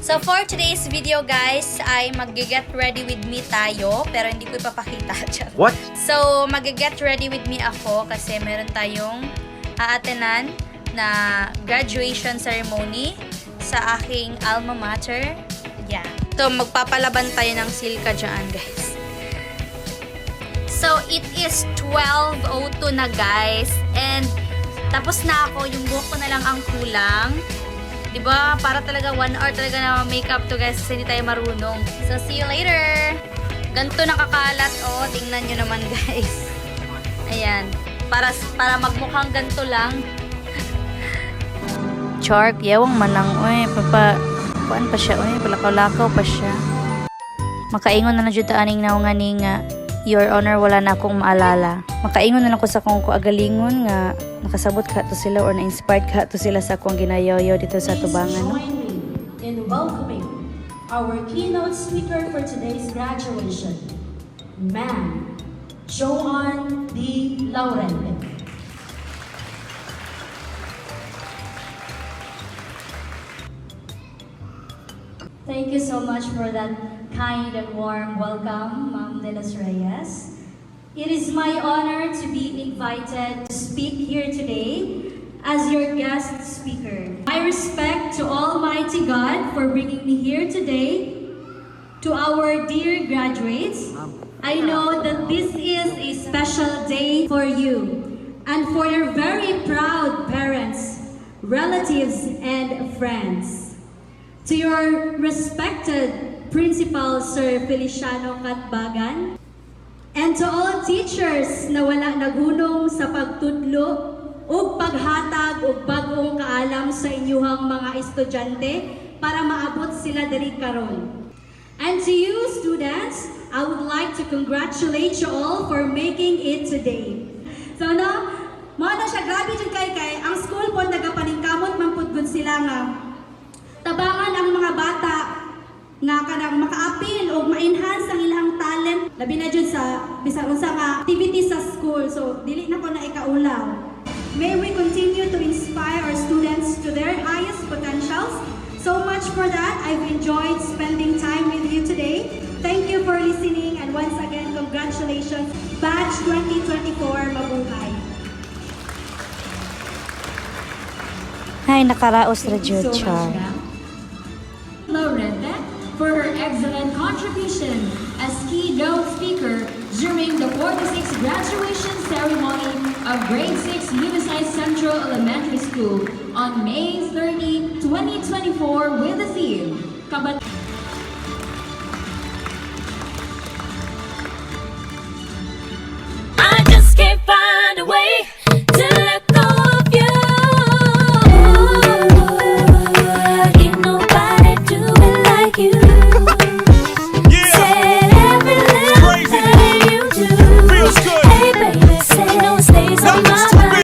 So for today's video guys, ay mag-get ready with me tayo, pero hindi ko ipapakita. What? So mag-get ready with me ako kasi meron tayong aatenan na graduation ceremony sa aking alma mater. Yeah. So magpapalaban tayo ng silka dyan guys. So it is 12:02 na guys, and tapos na ako, yung buhok ko na lang ang kulang. Diba? Para talaga 1 hour talaga na makeup to guys kasi hindi tayo marunong. So, see you later! Ganto nakakalat. Oh, tingnan nyo naman guys. Ayan. Para magmukhang ganto lang. Chark, yawang manang. Uy, kuan pa siya. Uy, palakaw-lakaw pa siya. Makaingon na dyan aning naunganing nga. Your Honor, wala na akong maalala. Makaingon na lang ko sa kung agalingon nga nakasabot ka to sila or na-inspired ka to sila sa akong ginayaw dito sa tubangan. No? Join me in welcoming our keynote speaker for today's graduation, Ma'am Joanne D. Lauren. Thank you so much for that kind and warm welcome, Ma'am De Los Reyes. It is my honor to be invited to speak here today as your guest speaker. My respect to Almighty God for bringing me here today. To our dear graduates, I know that this is a special day for you and for your very proud parents, relatives, and friends. To your respected Principal Sir Feliciano Catbagan, and to all teachers na wala nagunong sa pagtudlo o paghatag o bagong kaalam sa inyuhang mga estudyante para maabot sila diri karon. And to you students, I would like to congratulate you all for making it today. So no, mo na siya grabe jud kay ang school po nagapaningkamot man pud gud sila nga tabangan ang mga bata nga kanang maka-appeal o ma-enhance ang ilang talent labi na jud sa bisan unsa nga activity sa school. So dili na ko na ikaulaw. May we continue to inspire our students to their highest potentials. So much for that. I've enjoyed spending time with you today. Thank you for listening, and once again congratulations Batch 2024, mabuhay. Ay, nakaraos ra jud Char. Loretta for her excellent contribution as keynote speaker during the 46th graduation ceremony of Grade 6 Unified Central Elementary School on May 30, 2024 with the theme